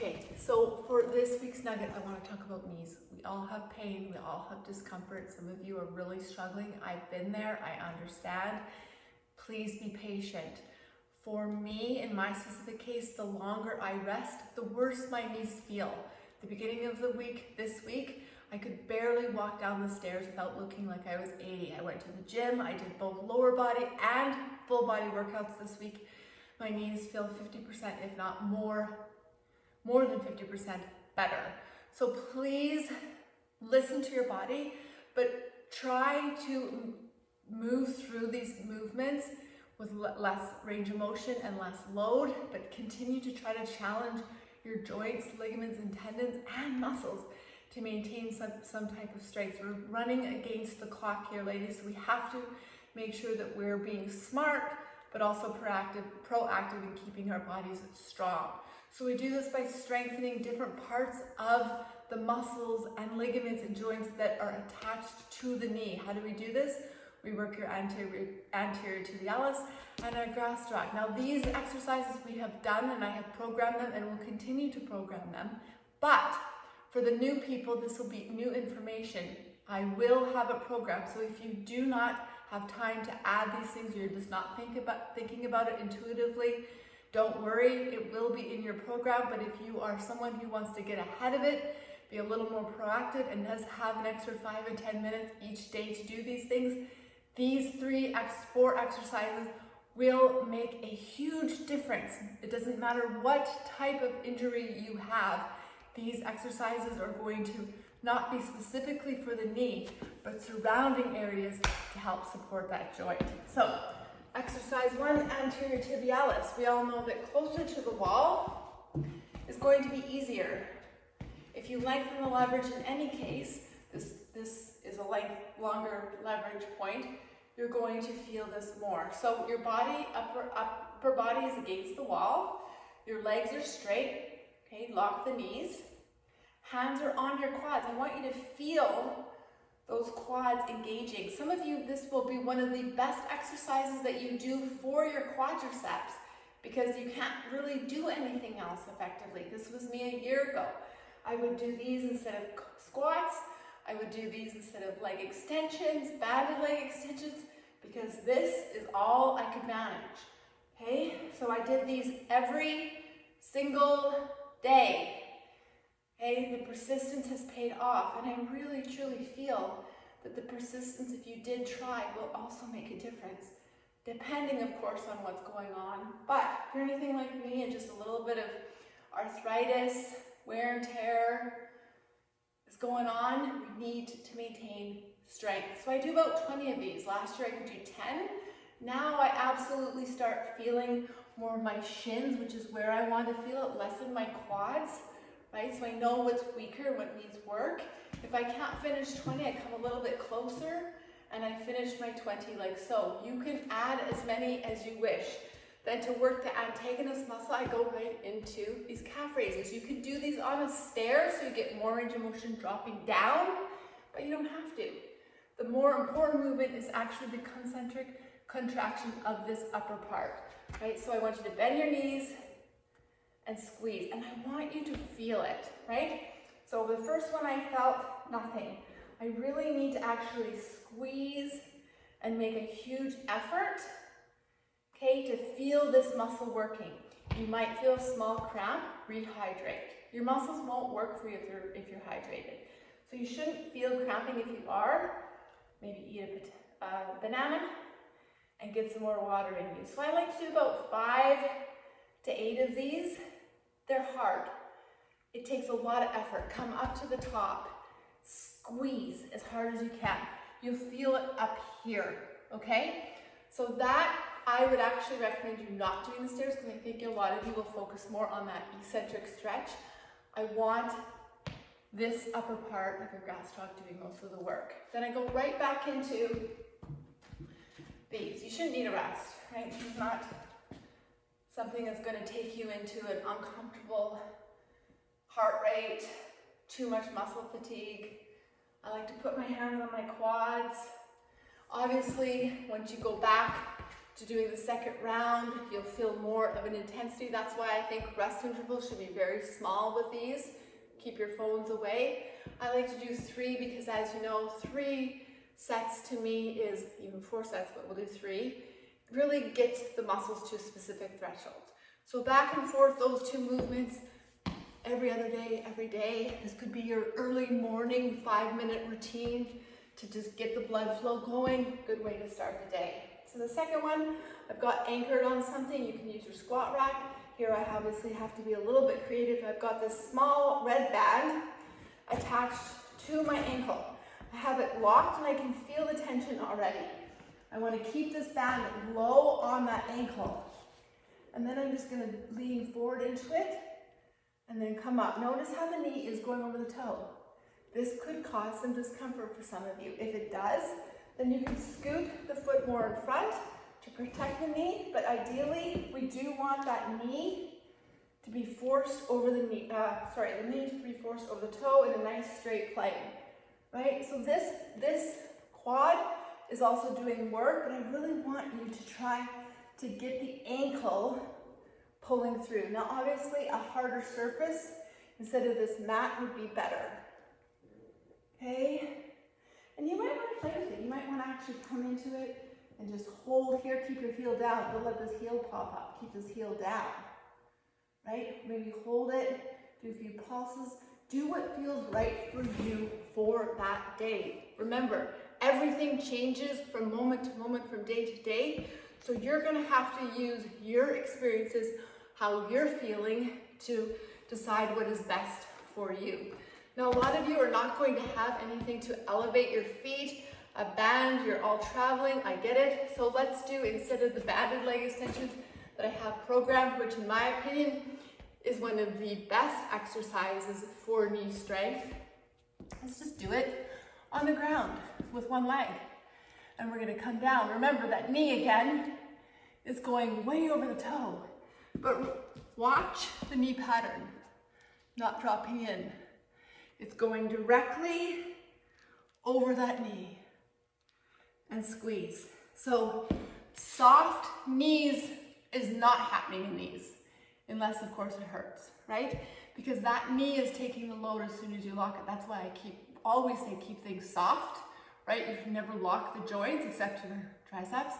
Okay, so for this week's nugget, I want to talk about knees. We all have pain, we all have discomfort. Some of you are really struggling. I've been there, I understand. Please be patient. For me, in my specific case, the longer I rest, the worse my knees feel. The beginning of the week, this week, I could barely walk down the stairs without looking like I was 80. I went to the gym, I did both lower body and full body workouts this week. My knees feel 50%, if not more than 50% better. So please listen to your body, but try to move through these movements with less range of motion and less load, but continue to try to challenge your joints, ligaments, and tendons and muscles to maintain some type of strength. We're running against the clock here, ladies. So we have to make sure that we're being smart, but also proactive in keeping our bodies strong. So we do this by strengthening different parts of the muscles and ligaments and joints that are attached to the knee. How do we do this? We work your anterior tibialis and our gastroc. Now these exercises we have done, and I have programmed them and will continue to program them. But for the new people, this will be new information. I will have a program. So if you do not have time to add these things, you're just not thinking about it intuitively, don't worry, it will be in your program. But if you are someone who wants to get ahead of it, be a little more proactive, and does have an extra 5 or 10 minutes each day to do these things, these 4 exercises will make a huge difference. It doesn't matter what type of injury you have. These exercises are going to not be specifically for the knee, but surrounding areas to help support that joint. So, exercise 1, anterior tibialis. We all know that closer to the wall is going to be easier. If you lengthen the leverage in any case, this is a longer leverage point, you're going to feel this more. So your body, upper body is against the wall, your legs are straight, okay, lock the knees, hands are on your quads. I want you to feel those quads engaging. Some of you, this will be one of the best exercises that you do for your quadriceps because you can't really do anything else effectively. This was me a year ago. I would do these instead of squats. I would do these instead of leg extensions, banded leg extensions, because this is all I could manage, okay? So I did these every single day. Okay, the persistence has paid off, and I really truly feel that the persistence, if you did try, will also make a difference, depending, of course, on what's going on. But if you're anything like me and just a little bit of arthritis, wear and tear is going on, we need to maintain strength. So I do about 20 of these. Last year I could do 10. Now I absolutely start feeling more of my shins, which is where I want to feel it, less in my quads. Right? So I know what's weaker, what needs work. If I can't finish 20, I come a little bit closer and I finish my 20 like so. You can add as many as you wish. Then to work the antagonist muscle, I go right into these calf raises. You can do these on a stair so you get more range of motion dropping down, but you don't have to. The more important movement is actually the concentric contraction of this upper part. Right? So I want you to bend your knees and squeeze, and I want you to feel it, right? So the first one I felt nothing. I really need to actually squeeze and make a huge effort, okay, to feel this muscle working. You might feel a small cramp, rehydrate. Your muscles won't work for you if you're hydrated. So you shouldn't feel cramping. If you are, maybe eat a banana and get some more water in you. So I like to do about 5 to 8 of these. They're hard. It takes a lot of effort. Come up to the top, squeeze as hard as you can. You'll feel it up here, okay? So that I would actually recommend you not doing the stairs because I think a lot of you will focus more on that eccentric stretch. I want this upper part of your gastroc doing most of the work. Then I go right back into these. You shouldn't need a rest, right? This is not something that's going to take you into an uncomfortable heart rate, too much muscle fatigue. I like to put my hands on my quads. Obviously, once you go back to doing the second round, you'll feel more of an intensity. That's why I think rest intervals should be very small with these. Keep your phones away. I like to do 3 because, as you know, 3 sets to me is, even 4 sets, but we'll do 3, really gets the muscles to specific thresholds. So back and forth, those 2 movements, every other day, every day. This could be your early morning 5-minute routine to just get the blood flow going. Good way to start the day. So the second one, I've got anchored on something. You can use your squat rack. Here I obviously have to be a little bit creative. I've got this small red band attached to my ankle. I have it locked and I can feel the tension already. I want to keep this band low on that ankle. And then I'm just going to lean forward into it and then come up. Notice how the knee is going over the toe. This could cause some discomfort for some of you. If it does, then you can scoot the foot more in front to protect the knee, but ideally we do want that knee to be forced over the knee, the knee to be forced over the toe in a nice straight plane, right? So this quad is also doing work, but I really want you to try to get the ankle pulling through. Now obviously a harder surface instead of this mat would be better, okay? And you might want to play with it. You might want to actually come into it and just hold here, keep your heel down. Don't let this heel pop up. Keep this heel down, right? Maybe hold it, do a few pulses. Do what feels right for you for that day. Remember, everything changes from moment to moment, from day to day. So you're going to have to use your experiences, how you're feeling, to decide what is best for you. Now, a lot of you are not going to have anything to elevate your feet, a band, you're all traveling, I get it. So let's do, instead of the banded leg extensions that I have programmed, which in my opinion is one of the best exercises for knee strength, let's just do it on the ground with one leg. And we're gonna come down. Remember that knee again is going way over the toe, but watch the knee pattern, not dropping in. It's going directly over that knee and squeeze. So soft knees is not happening in these, unless of course it hurts, right? Because that knee is taking the load as soon as you lock it. That's why I always say keep things soft, right? You can never lock the joints except your triceps,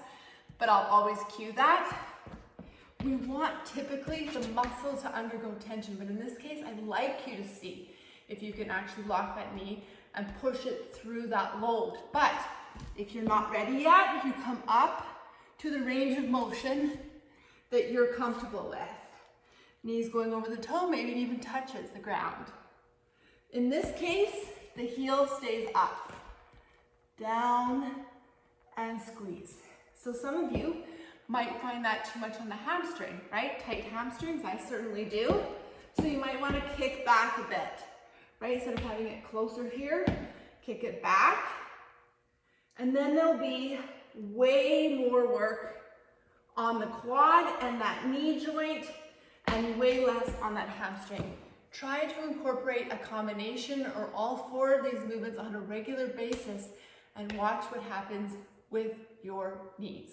but I'll always cue that. We want typically the muscle to undergo tension, but in this case, I'd like you to see if you can actually lock that knee and push it through that load. But if you're not ready yet, you come up to the range of motion that you're comfortable with. Knees going over the toe, maybe it even touches the ground. In this case, the heel stays up, down, and squeeze. So some of you might find that too much on the hamstring, right? Tight hamstrings, I certainly do. So you might want to kick back a bit, right? Instead of having it closer here, kick it back. And then there'll be way more work on the quad and that knee joint and way less on that hamstring. Try to incorporate a combination or all 4 of these movements on a regular basis and watch what happens with your knees.